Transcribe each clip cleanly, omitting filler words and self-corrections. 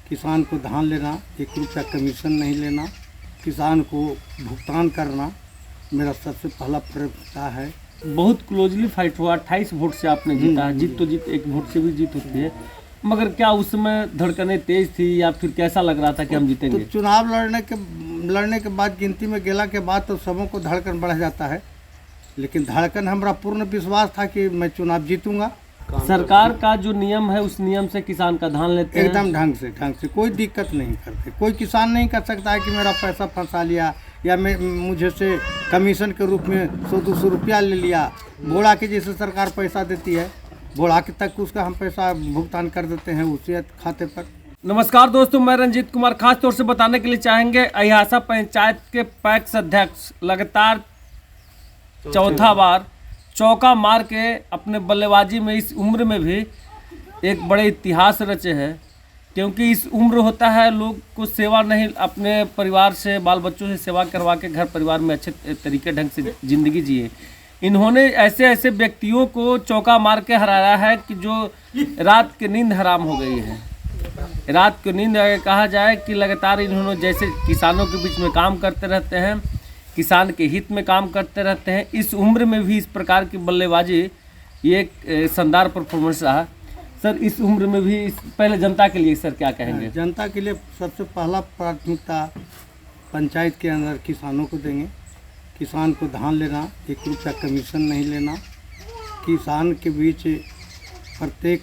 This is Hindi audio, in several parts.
किसान को धान लेना, 1 रुपया कमीशन नहीं लेना, किसान को भुगतान करना मेरा सबसे पहला प्राथमिकता है। बहुत क्लोजली फाइट हुआ, 28 वोट से आपने जीता है। जीत तो जीत, 1 वोट से भी जीत होती है, मगर क्या उस समय धड़कनें तेज थी या फिर कैसा लग रहा था कि हम जीतेंगे? तो चुनाव लड़ने के बाद, गिनती में गेला के बाद तो सबों को धड़कन बढ़ जाता है, लेकिन धड़कन हमारा पूर्ण विश्वास था कि मैं चुनाव जीतूंगा। सरकार का जो नियम है उस नियम से किसान का धान लेते हैं एकदम ढंग से कोई दिक्कत नहीं करते। कोई किसान नहीं कर सकता है कि मेरा पैसा फंसा लिया या मुझे से कमीशन के रूप में 100-200 रुपया ले लिया। बोड़ा के जैसे सरकार पैसा देती है, बोड़ा के तक उसका हम पैसा भुगतान कर देते हैं उसी खाते पर। नमस्कार दोस्तों, मैं रंजीत कुमार। खास तौर से बताने के लिए चाहेंगे, अहियासा पंचायत के पैक्स अध्यक्ष लगातार चौथा बार चौका मार के अपने बल्लेबाजी में इस उम्र में भी एक बड़े इतिहास रचे हैं। क्योंकि इस उम्र होता है लोग को सेवा नहीं, अपने परिवार से, बाल बच्चों से सेवा करवा के घर परिवार में अच्छे तरीके ढंग से ज़िंदगी जिए। इन्होंने ऐसे ऐसे व्यक्तियों को चौका मार के हराया है कि जो रात की नींद हराम हो गई है। रात की नींद कहा जाए कि लगातार इन्होंने जैसे किसानों के बीच में काम करते रहते हैं, किसान के हित में काम करते रहते हैं। इस उम्र में भी इस प्रकार की बल्लेबाजी ये एक शानदार परफॉर्मेंस रहा। सर, इस उम्र में भी पहले जनता के लिए सर क्या कहेंगे? जनता के लिए सबसे पहला प्राथमिकता पंचायत के अंदर किसानों को देंगे। किसान को धान लेना, 1 रुपया कमीशन नहीं लेना, किसान के बीच प्रत्येक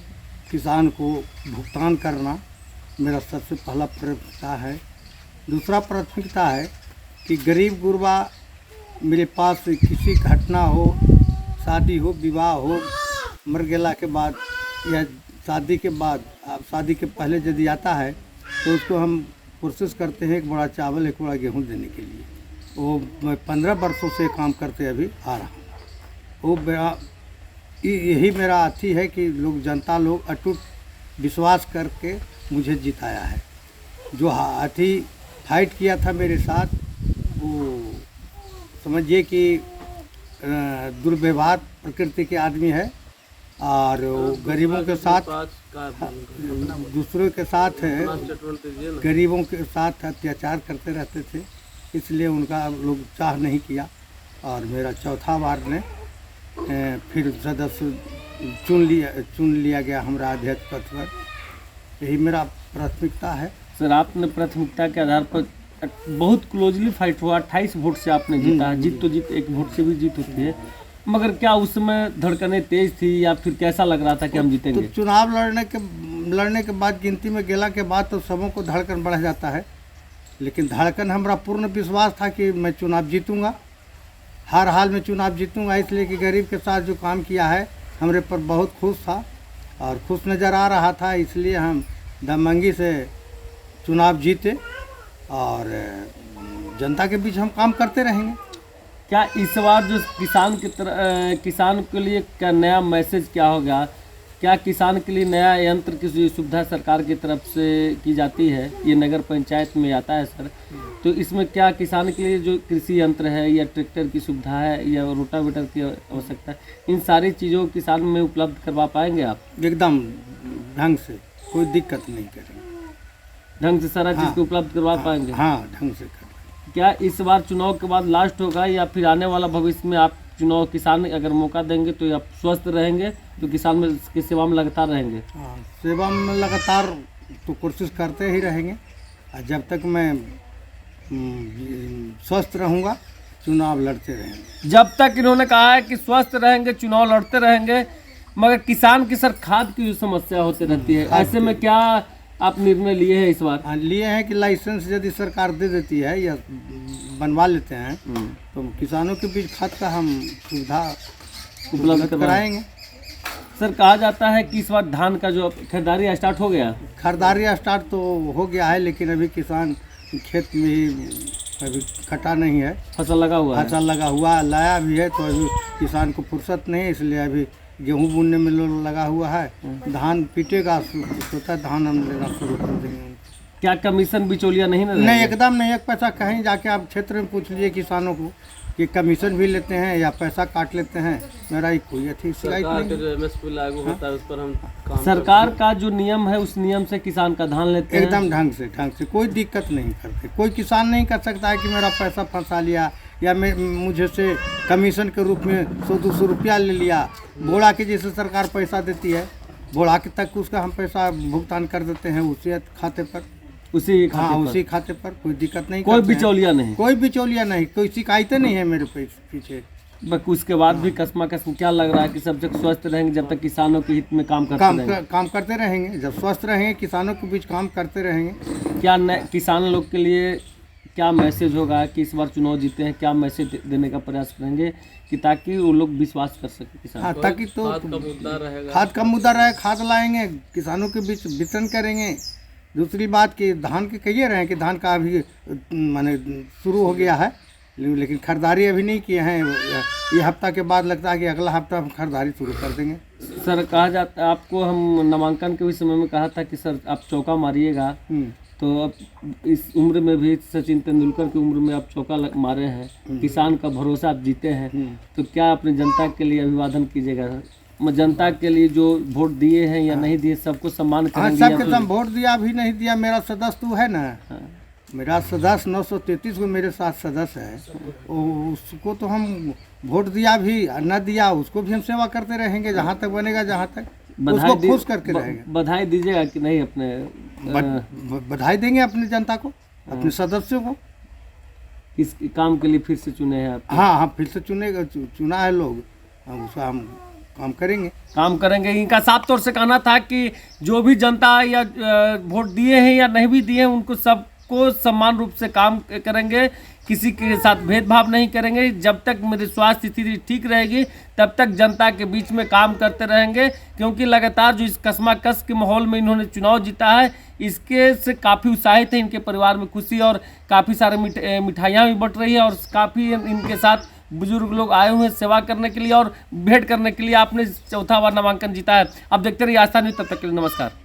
किसान को भुगतान करना मेरा सबसे पहला प्राथमिकता है। दूसरा प्राथमिकता है कि गरीब गुरबा मेरे पास किसी घटना हो, शादी हो, विवाह हो, मर गेला के बाद या शादी के बाद, शादी के पहले यदि आता है तो उसको हम कोशिश करते हैं 1 बोरा चावल, 1 बोरा गेहूँ देने के लिए। वो मैं 15 वर्षों से काम करते अभी आ रहा हूँ। वो यही मेरा अथी है कि जनता लोग अटूट विश्वास करके मुझे जिताया है। जो अथी फाइट किया था मेरे साथ, वो समझिए कि दुर्व्यवहार प्रकृति के आदमी है और गरीबों के साथ, दूसरों के साथ गरीबों के साथ अत्याचार करते रहते थे, इसलिए उनका लोग चाह नहीं किया। और मेरा चौथा बार ने फिर सदस्य चुन लिया गया हमारा अध्यक्ष पद पर। यही मेरा प्राथमिकता है। सर, आपने प्राथमिकता के आधार पर बहुत क्लोजली फाइट हुआ, 28 वोट से आपने जीता है। जीत तो जीत, 1 वोट से भी जीत होती है, मगर क्या उस समय धड़कनें तेज थी या फिर कैसा लग रहा था कि हम जीतेंगे? तो चुनाव लड़ने के बाद, गिनती में गेला के बाद तो सबों को धड़कन बढ़ जाता है, लेकिन धड़कन हमारा पूर्ण विश्वास था कि मैं चुनाव जीतूंगा, हर हाल में चुनाव जीतूंगा। इसलिए कि गरीब के साथ जो काम किया है हमरे पर बहुत खुश था और खुश नज़र आ रहा था, इसलिए हम दमंगी से चुनाव जीते और जनता के बीच हम काम करते रहेंगे। क्या इस बार जो किसान के लिए क्या नया मैसेज क्या होगा? क्या किसान के लिए नया यंत्र की सुविधा सरकार की तरफ से की जाती है? ये नगर पंचायत में आता है सर, तो इसमें क्या किसान के लिए जो कृषि यंत्र है या ट्रैक्टर की सुविधा है या रोटावेटर की आवश्यकता है, इन सारी चीज़ों को किसान में उपलब्ध करवा पाएंगे आप? एकदम ढंग से, कोई दिक्कत नहीं करेंगे, ढंग से सारा चीज़ को उपलब्ध करवा पाएंगे? हाँ, ढंग से कर। क्या इस बार चुनाव के बाद लास्ट होगा या फिर आने वाला भविष्य में आप चुनाव, किसान अगर मौका देंगे तो आप स्वस्थ रहेंगे, तो किसान में की सेवा में लगातार रहेंगे? हाँ, सेवा में लगातार तो कोशिश करते ही रहेंगे और जब तक मैं स्वस्थ रहूँगा चुनाव लड़ते रहेंगे। जब तक इन्होंने कहा है कि स्वस्थ रहेंगे, चुनाव लड़ते रहेंगे, मगर किसान की सर खाद की समस्या होती रहती है। ऐसे में क्या आप निर्णय लिए हैं इस बार? हाँ, लिए हैं कि लाइसेंस यदि सरकार दे देती है या बनवा लेते हैं तो किसानों के बीच खाद का हम सुविधा उपलब्ध कराएंगे। सर, कहा जाता है कि इस बार धान का जो खरीदारी स्टार्ट हो गया? खरीदारी स्टार्ट तो हो गया है, लेकिन अभी किसान खेत में ही अभी कटा नहीं है, फसल लगा हुआ लाया भी है, तो अभी किसान को फुर्सत नहीं है, इसलिए अभी गेहूं बुनने में लगा हुआ है। धान पीटेगा सोचा धान हम लेना शुरू कर देंगे। क्या कमीशन बिचौलिया नहीं ना? नहीं, एकदम नहीं। 1 पैसा कहीं जाके आप क्षेत्र में पूछ लीजिए किसानों को, कि कमीशन भी लेते हैं या पैसा काट लेते हैं। मेरा ही कोई अच्छी शिकायत सरकार नहीं के है। जो एमएसपी लागू होता है उस पर हम काम सरकार का जो नियम है उस नियम से किसान का धान लेते हैं। एकदम ढंग से कोई दिक्कत नहीं करते। कोई किसान नहीं कर सकता है कि मेरा पैसा फंसा लिया या मैं मुझे से कमीशन के रूप में 100-200 रुपया ले लिया। बोड़ा के जैसे सरकार पैसा देती है, बोड़ा के तक उसका हम पैसा भुगतान कर देते हैं उसी खाते पर, उसी हाँ खाते पर। उसी खाते पर। कोई दिक्कत नहीं कोई करते हैं। बिचौलिया नहीं। कोई बिचौलिया नहीं, कोई शिकायतें नहीं है मेरे पीछे। बस उसके बाद भी कसमा क्या लग रहा है कि सब तक स्वस्थ रहेंगे जब तक किसानों के हित में काम करते रहेंगे। काम करते रहेंगे। जब स्वस्थ रहेंगे, किसानों के बीच काम करते रहेंगे। क्या किसान लोग के लिए क्या मैसेज होगा कि इस बार चुनाव जीते हैं, क्या मैसेज देने का प्रयास करेंगे कि ताकि वो लोग विश्वास कर सके किसान। हाँ, ताकि तो खाद का मुद्दा रहेगा। खाद का मुद्दा रहे, खाद लाएंगे, किसानों के बीच वितरण करेंगे। दूसरी बात कि धान के कहिए रहे हैं कि धान का अभी माने शुरू हो गया है, लेकिन खरीदारी अभी नहीं किए हैं। ये हफ्ता के बाद लगता है कि अगला हफ्ता हम खरीदारी शुरू कर देंगे। सर कहा जाता है, आपको हम नामांकन के उस समय में कहा था कि सर आप चौका मारिएगा, तो अब इस उम्र में भी सचिन तेंदुलकर की उम्र में आप चौका मारे हैं, किसान का भरोसा आप जीते हैं, तो क्या अपनी जनता के लिए अभिवादन कीजिएगा? जनता के लिए जो वोट दिए हैं या नहीं दिए सबको सम्मान हाँ, करेंगे? सबके सब वोट दिया भी नहीं दिया, मेरा सदस्य तो है ना। मेरा सदस्य 933 को मेरे साथ सदस्य है, उसको तो हम वोट दिया भी न दिया उसको भी हम सेवा करते रहेंगे जहाँ तक बनेगा, जहाँ तक उसको खुश करके रहेंगे। बधाई दीजिएगा कि नहीं अपने? बधाई देंगे अपनी जनता को, अपने सदस्यों को। इस काम के लिए फिर से चुने हैं आप? हाँ, फिर से चुना है लोग, उसका हम काम करेंगे। इनका साफ तौर से कहना था कि जो भी जनता या वोट दिए हैं या नहीं भी दिए हैं उनको सबको समान रूप से काम करेंगे, किसी के साथ भेदभाव नहीं करेंगे। जब तक मेरी स्वास्थ्य स्थिति ठीक रहेगी तब तक जनता के बीच में काम करते रहेंगे, क्योंकि लगातार जो इस कस्माकस के माहौल में इन्होंने चुनाव जीता है इसके से काफ़ी उत्साहित है। इनके परिवार में खुशी और काफ़ी सारे मिठाइयाँ भी बट रही है और काफ़ी इनके साथ बुजुर्ग लोग आए हुए हैं सेवा करने के लिए और भेंट करने के लिए। आपने चौथा बार नामांकन जीता है। अब देखते रहिए आस्था न्यूज़, तब तक के लिए नमस्कार।